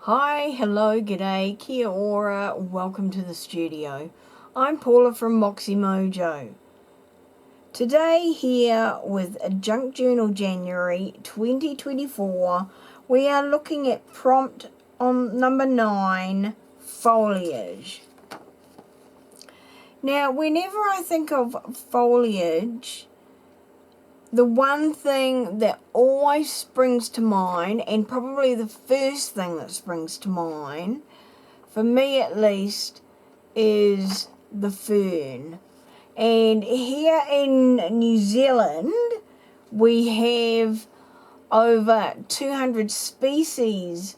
Hi, hello, g'day, kia ora, welcome to the studio. I'm Paula from Moxy Mojo. Today here with a Junk Journal January 2024, we are looking at prompt on number 9, Foliage. Now, whenever I think of foliage, the one thing that always springs to mind, and probably the first thing that springs to mind, for me at least, is the fern. And here in New Zealand, we have over 200 species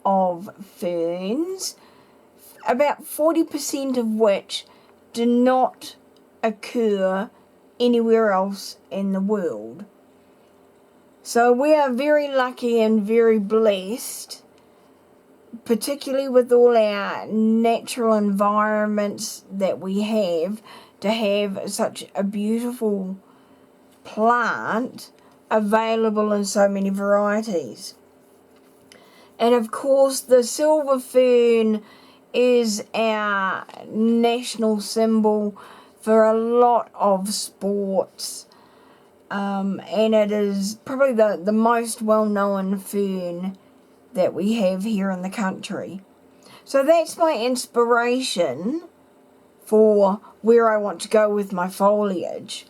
of ferns, about 40% of which do not occur anywhere else in the world. So we are very lucky and very blessed, particularly with all our natural environments that we have, to have such a beautiful plant available in so many varieties. And of course the silver fern is our national symbol for a lot of sports, and it is probably the most well-known fern that we have here in the country. So that's my inspiration for where I want to go with my foliage.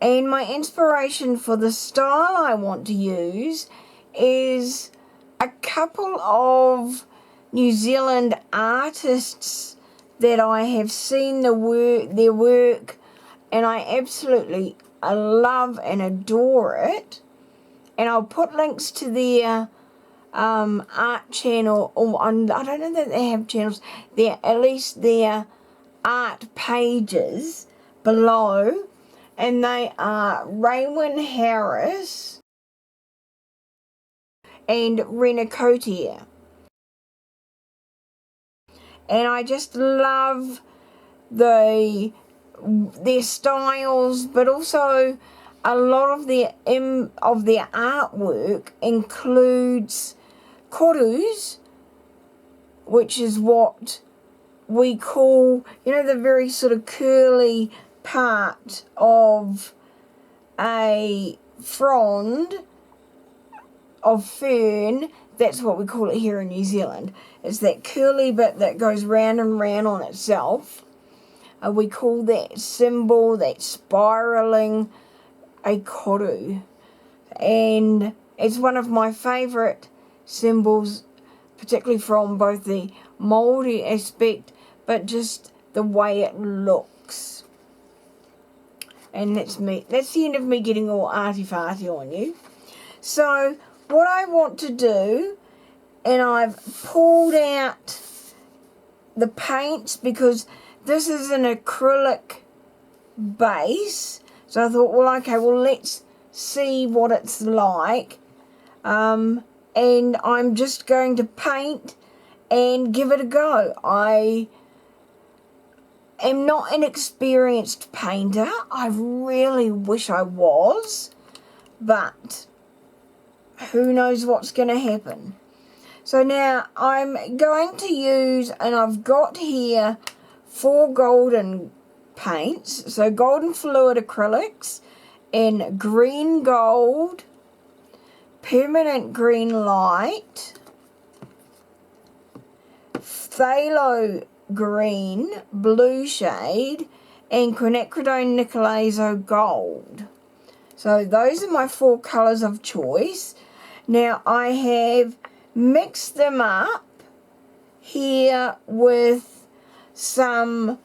And my inspiration for the style I want to use is a couple of New Zealand artists that I have seen their work, and I absolutely love and adore it. And I'll put links to their art channel, or I don't know that they have channels, at least their art pages below, and they are Raywin Harris and Rena Cotier. And I just love their styles, but also a lot of their artwork includes korus, which is what we call, the very sort of curly part of a frond of fern. That's what we call it here in New Zealand. It's that curly bit that goes round and round on itself. We call that symbol, that spiraling, a koru. And it's one of my favourite symbols, particularly from both the mouldy aspect, but just the way it looks. And that's me. That's the end of me getting all arty-farty on you. So what I want to do, and I've pulled out the paints because this is an acrylic base. So I thought, let's see what it's like. And I'm just going to paint and give it a go. I am not an experienced painter. I really wish I was, but who knows what's going to happen. So now I'm going to use, and I've got here 4 golden paints. So golden fluid acrylics in green gold, permanent green light, phthalo green, blue shade, and quinacridone nicolazo gold. So those are my 4 colours of choice. Now I have mixed them up here with some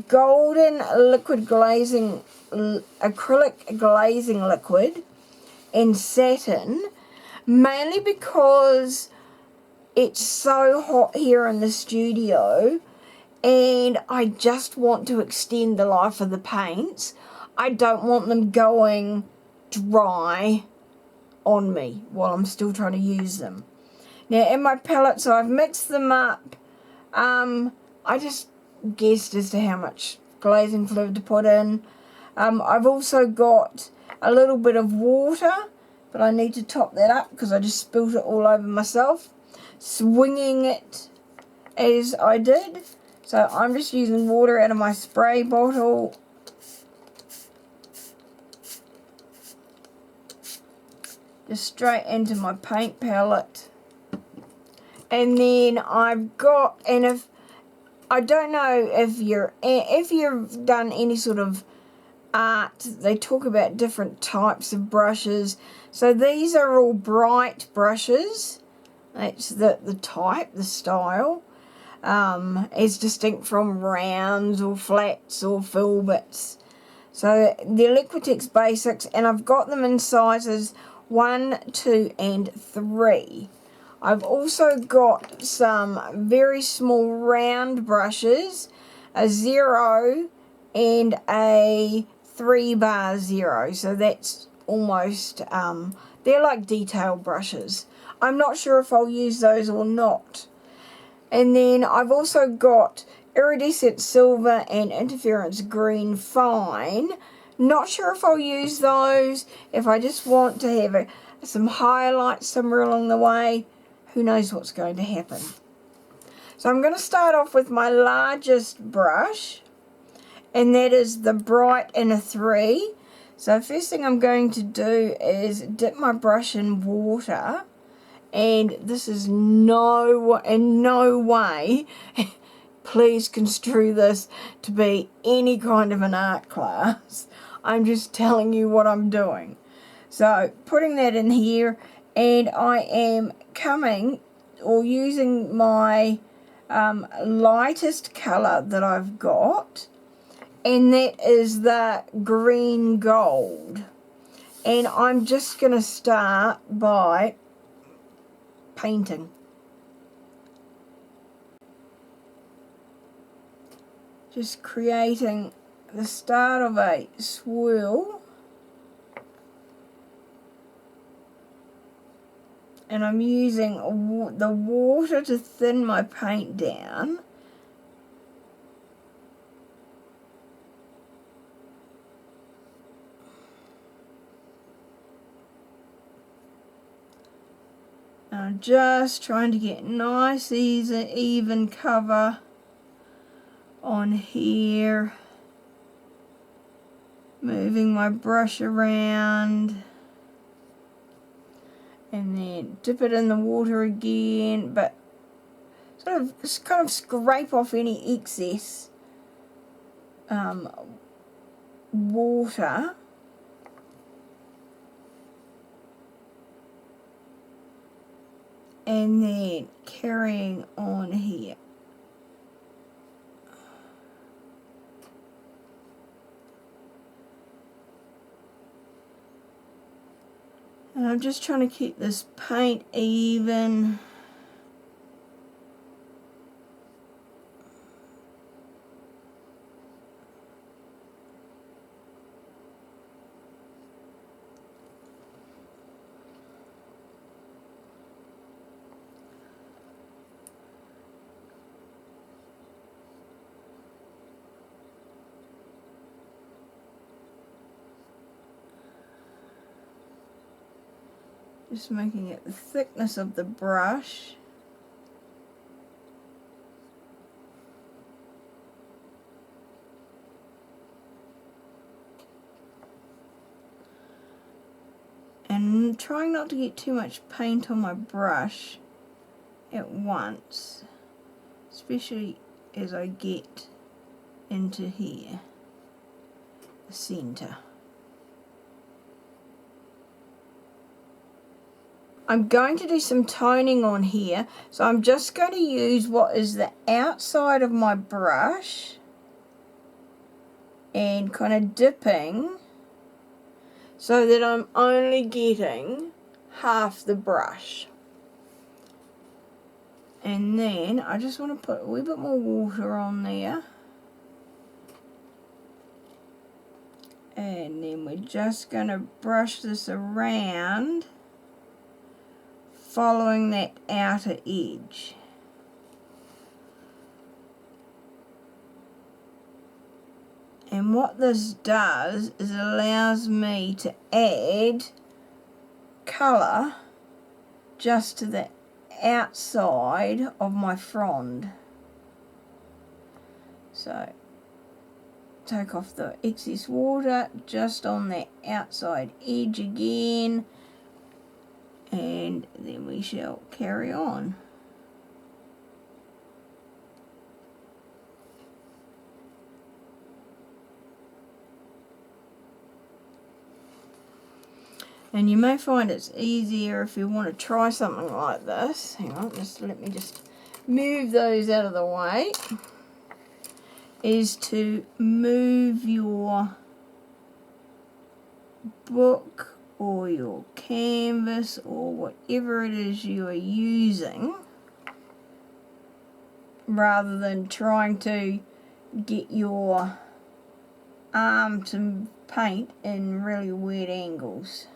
golden liquid glazing, acrylic glazing liquid and satin, mainly because it's so hot here in the studio and I just want to extend the life of the paints. I don't want them going dry on me while I'm still trying to use them. Now in my palette, so I've mixed them up. I just guessed as to how much glazing fluid to put in. I've also got a little bit of water, but I need to top that up because I just spilt it all over myself. swinging it as I did. So I'm just using water out of my spray bottle. Just straight into my paint palette. And then I've got, and if I don't know if you've done any sort of art, they talk about different types of brushes. So these are all bright brushes. That's the type, the style, as distinct from rounds or flats or filberts. So they're Liquitex Basics, and I've got them in sizes 1, 2 and 3. I've also got some very small round brushes, a 0 and a 3 bar 0. So that's almost, they're like detail brushes. I'm not sure if I'll use those or not. And then I've also got Iridescent Silver and Interference Green Fine. Not sure if I'll use those. If I just want to have some highlights somewhere along the way, who knows what's going to happen. So I'm going to start off with my largest brush, and that is the Bright in a 3. So first thing I'm going to do is dip my brush in water, and this is in no way please construe this to be any kind of an art class. I'm just telling you what I'm doing. So putting that in here, and I am coming or using my lightest colour that I've got, and that is the green gold. And I'm just going to start by painting. Just creating the start of a swirl. And I'm using the water to thin my paint down. And I'm just trying to get nice, easy, even cover on here. Moving my brush around. And then dip it in the water again, but just kind of scrape off any excess water. And then carrying on here. And I'm just trying to keep this paint even. Just making it the thickness of the brush. And trying not to get too much paint on my brush at once, especially as I get into here, the center. I'm going to do some toning on here, so I'm just going to use what is the outside of my brush and kind of dipping so that I'm only getting half the brush. And then I just want to put a wee bit more water on there. And then we're just going to brush this around, following that outer edge. And what this does is it allows me to add colour just to the outside of my frond. So take off the excess water just on that outside edge again, and then we shall carry on. And you may find it's easier if you want to try something like this. Hang on, let me move those out of the way. Is to move your book or your canvas or whatever it is you are using, rather than trying to get your arm to paint in really weird angles.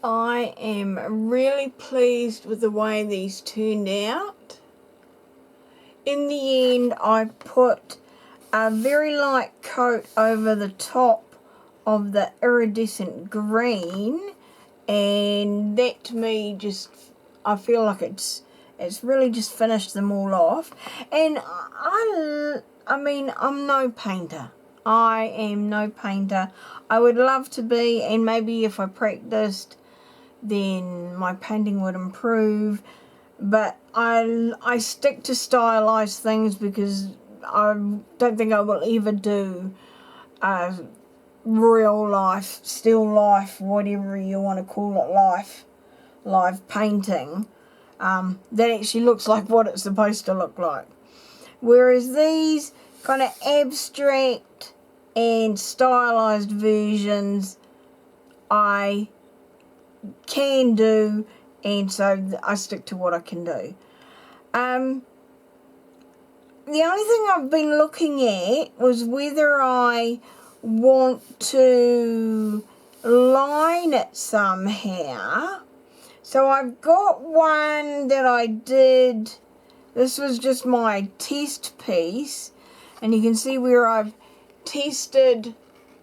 I am really pleased with the way these turned out. In the end, I put a very light coat over the top of the iridescent green, and that to me I feel like it's really just finished them all off. And I mean, I'm no painter. I am no painter. I would love to be, and maybe if I practiced, then my painting would improve. But I stick to stylized things because I don't think I will ever do real life, still life, whatever you want to call it, live painting that actually looks like what it's supposed to look like. Whereas these kind of abstract and stylized versions I can do, and so I stick to what I can do. The only thing I've been looking at was whether I want to line it somehow. So I've got one that I did, this was just my test piece, And you can see where I've tested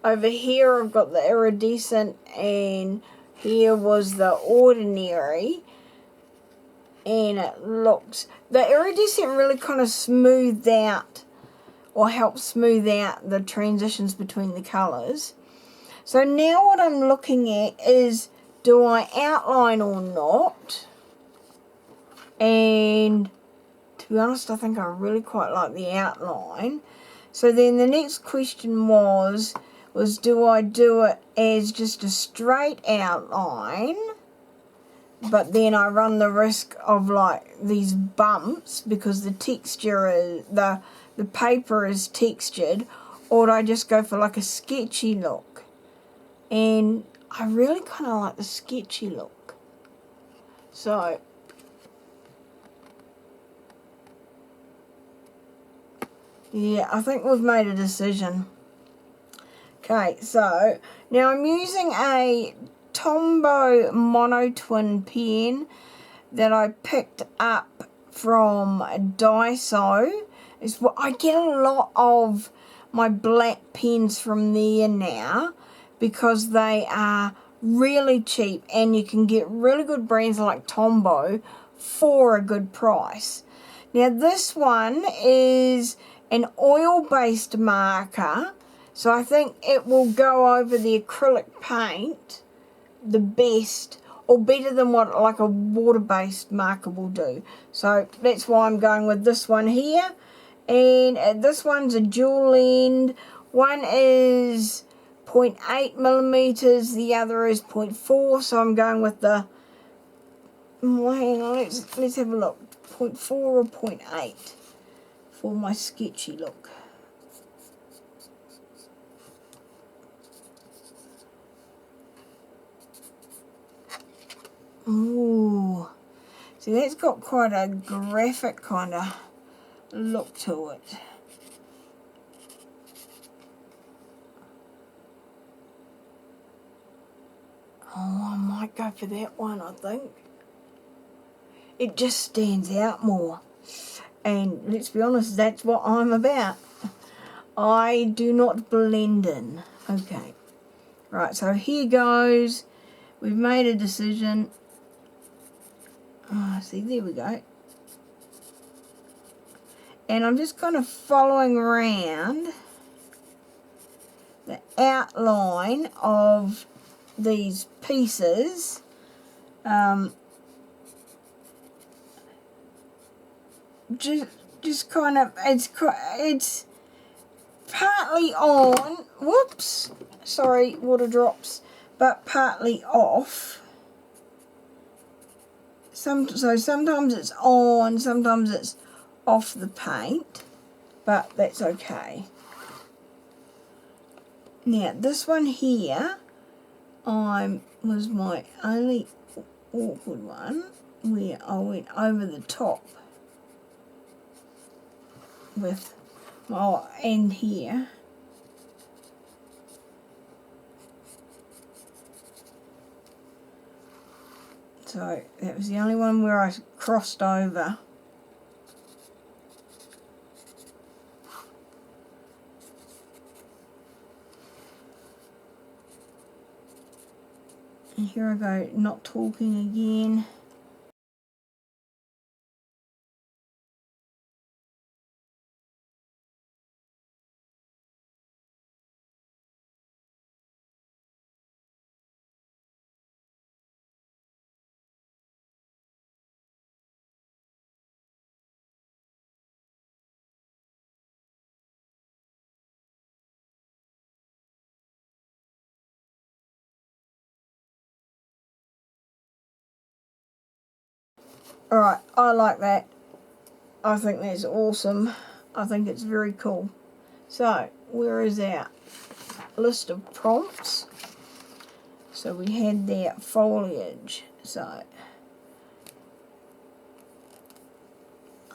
over here. I've got the iridescent, and here was the ordinary. And it looks, the iridescent really kind of smoothed out, or helps smooth out the transitions between the colours. So now what I'm looking at is, do I outline or not? And to be honest, I think I really quite like the outline. So then the next question was do I do it as just a straight outline, but then I run the risk of like these bumps because the texture is, the paper is textured, or do I just go for like a sketchy look? And I really kind of like the sketchy look. So yeah, I think we've made a decision. Okay, so now I'm using a Tombow Mono Twin pen that I picked up from Daiso. It's what I get a lot of my black pens from there now because they are really cheap and you can get really good brands like Tombow for a good price. Now this one is an oil-based marker, so I think it will go over the acrylic paint the best, or better than what like a water-based marker will do. So that's why I'm going with this one here. And this one's a dual end. One is 0.8 millimeters, the other is 0.4. So I'm going with the, hang on, let's have a look. 0.4 or 0.8 for my sketchy look. Ooh, see that's got quite a graphic kind of look to it. Oh, I might go for that one, I think. It just stands out more. And let's be honest, that's what I'm about. I do not blend in. Okay. Right, so here goes. We've made a decision. Oh, see, there we go. And I'm just kind of following around the outline of these pieces. Just kind of, it's partly on, whoops, sorry, water drops, but partly off. So sometimes it's on, sometimes it's off the paint, but that's okay. Now this one here, was my only awkward one where I went over the top with my end here. So that was the only one where I crossed over. And here I go, not talking again. Alright, I like that. I think that's awesome. I think it's very cool. So, where is our list of prompts? So we had that foliage. So,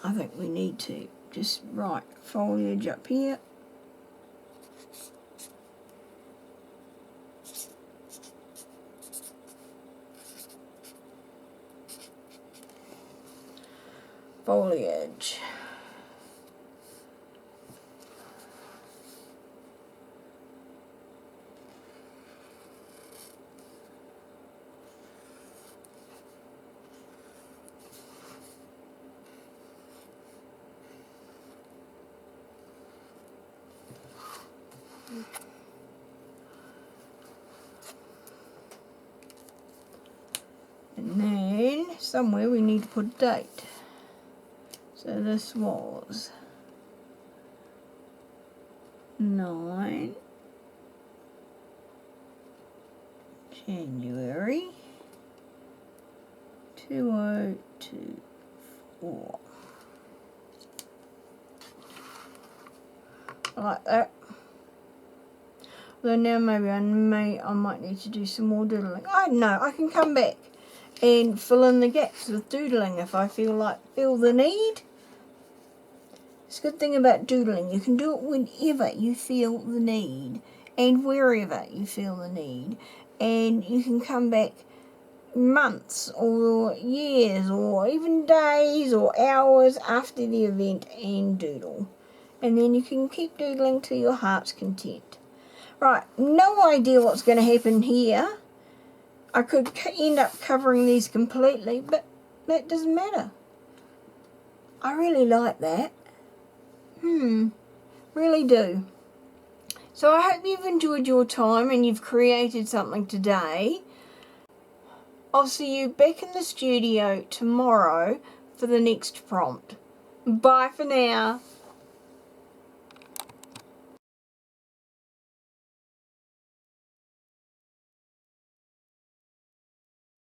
I think we need to just write foliage up here. Foliage. somewhere we need to put a date. So this was 9 January 2024. Like that. Though now maybe I might need to do some more doodling. I don't know, I can come back and fill in the gaps with doodling if I feel the need. It's a good thing about doodling, you can do it whenever you feel the need and wherever you feel the need, and you can come back months or years or even days or hours after the event and doodle, and then you can keep doodling to your heart's content. Right, no idea what's going to happen here. I could end up covering these completely, but that doesn't matter. I really like that. Really do. So I hope you've enjoyed your time and you've created something today. I'll see you back in the studio tomorrow for the next prompt. Bye for now.